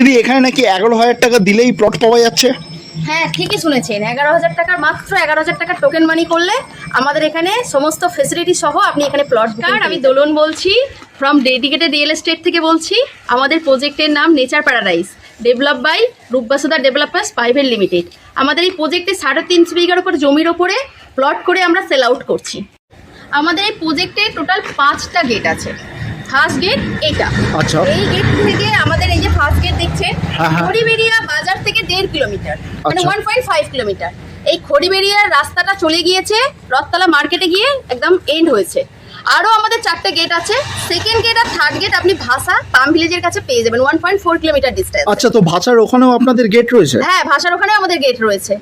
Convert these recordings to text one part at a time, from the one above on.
দিদি এখানে নাকি 11,000 টাকা দিলেই প্লট পাওয়া যাচ্ছে? হ্যাঁ, ঠিকই শুনেছেন। 11,000 টাকার মাত্র 11,000 টাকার টোকেন মানি করলে আমাদের এখানে সমস্ত ফেসিলিটি সহ আপনি এখানে প্লট কার্ড। আমি দোলন বলছি, ফ্রম ডেডিকেটেড রিয়েল এস্টেট থেকে বলছি। আমাদের প্রজেক্টের নাম নেচার প্যারাডাইস, ডেভেলপ বাই রূপবাসুদা ডেভেলপার্স প্রাইভেট লিমিটেড। আমাদের এই প্রজেক্টে 3.5 বিঘার উপর জমির ওপরে প্লট করে আমরা সেল আউট করছি। আমাদের এই প্রজেক্টে টোটাল 5টা গেট আছে। ফার্স্ট গেট এটা, আচ্ছা। এই গেট থেকে আমাদের এই যে ফার্স্ট গেট দেখছেন, হ্যাঁ, হ্যাঁ। খড়িবেড়িয়া বাজার থেকে 1.5 কিলোমিটার, মানে আচ্ছা। 1.5 কিলোমিটার। এই খড়িবেড়িয়ার রাস্তাটা চলে গিয়েছে রথতলা মার্কেটে গিয়ে একদম এন্ড হয়েছে। আরও আমাদের 4টে গেট আছে। সেকেন্ড গেট আর থার্ড গেট আপনি ভাষা পাম ভিলেজের কাছে পেয়ে যাবেন, 1.4 কিলোমিটার ডিস্টেন্স। আচ্ছা, তো ভাষার ওখানেও আপনাদের গেট রয়েছে? হ্যাঁ, ভাষার ওখানে আমাদের গেট রয়েছে।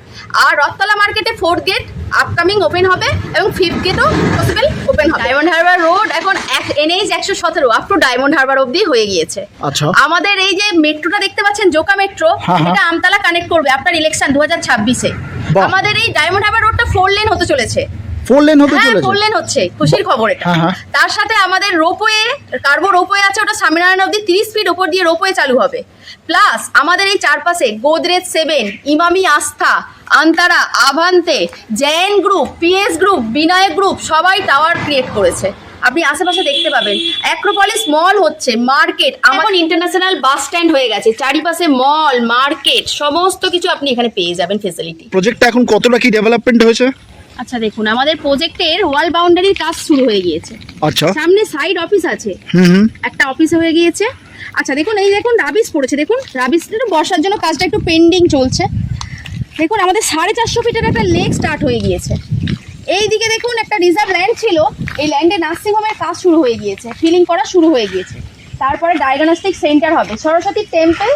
আর রথতলা মার্কেটে 4th গেট আপকামিং ওপেন হবে এবং 5th গেটও পসিবল ওপেন হবে। ডায়মন্ড হারবার রোড এখন NH 117 up to diamond Harbour অবধি হয়ে গিয়েছে। আচ্ছা। আমাদের এই যে মেট্রোটা দেখতে পাচ্ছেন, জোকা মেট্রো, হ্যাঁ, হ্যাঁ। এটা আমতলা কানেক্ট করবে আপনার ইলেকশন 2026-এ। বাহ। আমাদের এই ডায়মন্ড হারবার রোডটা 4 লেন হতে চলেছে। 4 লেন হতে হ্যাঁ, চলেছে? 4 লেন হচ্ছে, খুশির খবর এটা। হ্যাঁ, হ্যাঁ। তার সাথে আমাদের রোপওয়ে, কার্বো রোপওয়ে আছে, ওটা স্বামীনারায়ণ অবধি 30 ফিট ওপর দিয়ে রোপওয়ে চালু হবে। প্লাস আমাদের এই চারপাশে Godrej 7, Emami Astha, Antara, Avante, JN group, PS group, Binayak group সবাই টাওয়ার ক্রিয়েট করেছে। আপনি আশেপাশে দেখতে পাবেন। অ্যাক্রোপলিস মল হচ্ছে, মার্কেট, আমার ইন্টারন্যাশনাল বাস স্ট্যান্ড হয়ে গেছে। চারিপাশে মল, মার্কেট, সমস্ত কিছু আপনি এখানে পেয়ে যাবেন ফেসিলিটি। প্রজেক্টটা এখন কতটা কি ডেভেলপমেন্ট হয়েছে? আচ্ছা দেখুন, আমাদের প্রজেক্টের ওয়াল বাউন্ডারির কাজ শুরু হয়ে গিয়েছে। আচ্ছা। সামনে সাইড অফিস আছে, হুম। একটা অফিস হয়ে গিয়েছে। আচ্ছা দেখুন, এই দেখুন রাবিশ পড়েছে, দেখুন রাবিশটা বর্ষার জন্য কাজটা একটু পেন্ডিং চলছে। দেখুন আমাদের 450 ফিটের একটা লেক স্টার্ট হয়ে গিয়েছে। এইদিকে দেখুন একটা রিজার্ভ ল্যান্ড ছিল, এই ল্যান্ডে নার্সিং হোমের কাজ শুরু হয়ে গিয়েছে, ফিলিং করা শুরু হয়ে গিয়েছে। তারপরে ডায়াগনস্টিক সেন্টার হবে, সরস্বতী টেম্পল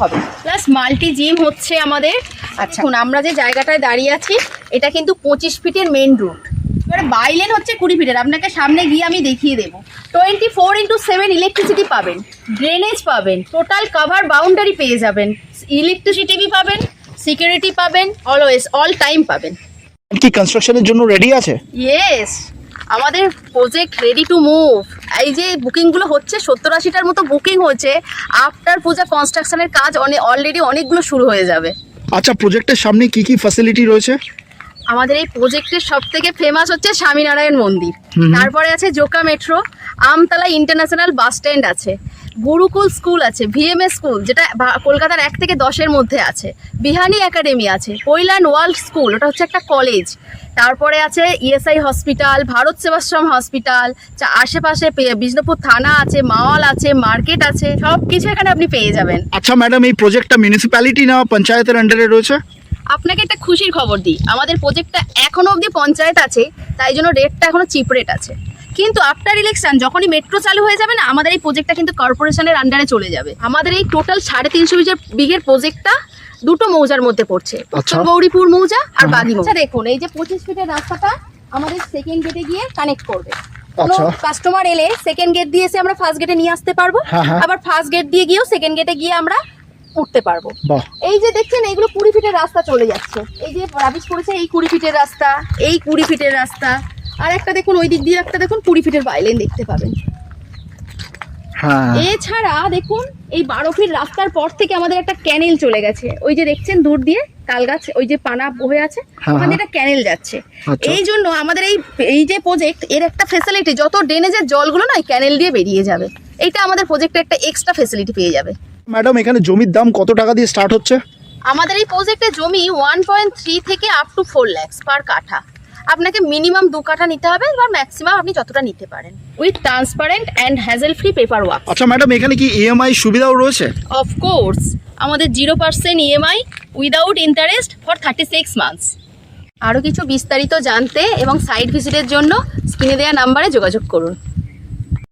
হবে, প্লাস মাল্টি জিম হচ্ছে আমাদের। আচ্ছা এখন আমরা যে জায়গাটায় দাঁড়িয়ে আছি এটা কিন্তু 25 ফিটের মেন রুট। এবারে বাইলেন হচ্ছে 20 ফিটের, আপনাকে সামনে গিয়ে আমি দেখিয়ে দেবো। 24/7 ইলেকট্রিসিটি পাবেন, ড্রেনেজ পাবেন, টোটাল কভার বাউন্ডারি পেয়ে যাবেন, ইলেকট্রিসিটি পাবেন, সিকিউরিটি পাবেন, অলওয়েজ অল টাইম পাবেন। কি কনস্ট্রাকশনের জন্য রেডি আছে? ইয়েস, আমাদের প্রজেক্ট রেডি টু মুভ। এই যে বুকিংগুলো হচ্ছে, 70-80টার মতো বুকিং হচ্ছে। আফটার পূজা কনস্ট্রাকশনের কাজ অলরেডি অনেকগুলো শুরু হয়ে যাবে। আচ্ছা, প্রজেক্টের সামনে কি কি ফ্যাসিলিটি রয়েছে? আমাদের এই প্রজেক্টের সব থেকে ফেমাস হচ্ছে স্বামীনারায়ণ মন্দির, তারপরে আছে Joka metro, Amtala international bus stand আছে, গুরুকুল স্কুল আছে, VMS স্কুল যেটা কলকাতার 1 থেকে 10-এর মধ্যে আছে, বিহানি একাডেমি আছে, কৈলান ওয়ার্ল্ড স্কুল ওটা হচ্ছে একটা কলেজ, তারপরে আছে ESI hospital, Bharat Sevashram hospital, আশেপাশে বিষ্ণুপুর থানা আছে, মাওয়াল আছে, মার্কেট আছে, সব কিছু এখানে আপনি পেয়ে যাবেন। আচ্ছা ম্যাডাম, এই প্রজেক্টটা মিউনিসিপ্যালিটি না পঞ্চায়েতের আন্ডারে রয়েছে? আপনাকে একটা খুশির খবর দিই, আমাদের প্রজেক্টটা এখনো অবধি পঞ্চায়েত আছে, তাই জন্য রেটটা এখনো চিপ রেট আছে। কিন্তু আফটার ইলেকশন যখনই মেট্রো চালু হয়ে যাবে না, আমাদের এই প্রজেক্টটা কিন্তু কর্পোরেশনের আন্ডারে চলে যাবে। আমাদের এই টোটাল 350 বিঘের প্রজেক্টটা 2টো মৌজার মধ্যে পড়ছে, উত্তর গৌরীপুর মৌজা আর বাগি মৌজা। দেখুন এই যে 25 ফিটের রাস্তাটা আমাদের সেকেন্ড গেটে গিয়ে কানেক্ট করবে। কোনো কাস্টমার এলে সেকেন্ড গেট দিয়ে এসে আমরা ফার্স্ট গেটে নিয়ে আসতে পারবো, আবার ফার্স্ট গেট দিয়ে গিয়েও সেকেন্ড গেটে গিয়ে আমরা উঠতে পারবো। এই যে দেখছেন এইগুলো 20 ফিটের রাস্তা চলে যাচ্ছে, এই যে রাবিশ পড়েছে, এই 20 ফিটের রাস্তা, এই 20 ফিটের রাস্তা, আর একটা দেখুন ওই দিক দিয়ে একটা দেখুন 20 ফিটের বাইলেন দেখতে পাবেন। এছাড়া দেখুন এই 12 ফিট রাস্তার পর থেকে আমাদের একটা ক্যানেল চলে গেছে, ওই যে দেখছেন দূর দিয়ে তালগাছ, ওই যে পানা বয়ে আছে, ওখানে একটা ক্যানেল যাচ্ছে। এই জন্য আমাদের এই যে প্রজেক্ট এর একটা ফেসিলিটি, যত ড্রেনেজের জলগুলো না ক্যানেল দিয়ে বেরিয়ে যাবে, এইটা আমাদের প্রজেক্টের একটা এক্সট্রা ফেসিলিটি পেয়ে যাবে। ম্যাডাম, এখানে জমির দাম কত টাকা দিয়ে স্টার্ট হচ্ছে? আমাদের এই প্রজেক্টে জমি 1.3 থেকে আপ টু 4 লাখ পার কাঠা। আপনাকে মিনিমাম 2 কাঠা নিতে হবে, বা ম্যাক্সিমাম আপনি যতটা নিতে পারেন, with transparent and hazel free paper work. আচ্ছা ম্যাডাম, এখানে কি EMI সুবিধাও রয়েছে? অফকোর্স, আমাদের 0% EMI without interest for 36 months. আরও কিছু বিস্তারিত জানতে এবং সাইট ভিজিটের জন্য স্ক্রিনে দেওয়া নাম্বারে যোগাযোগ করুন।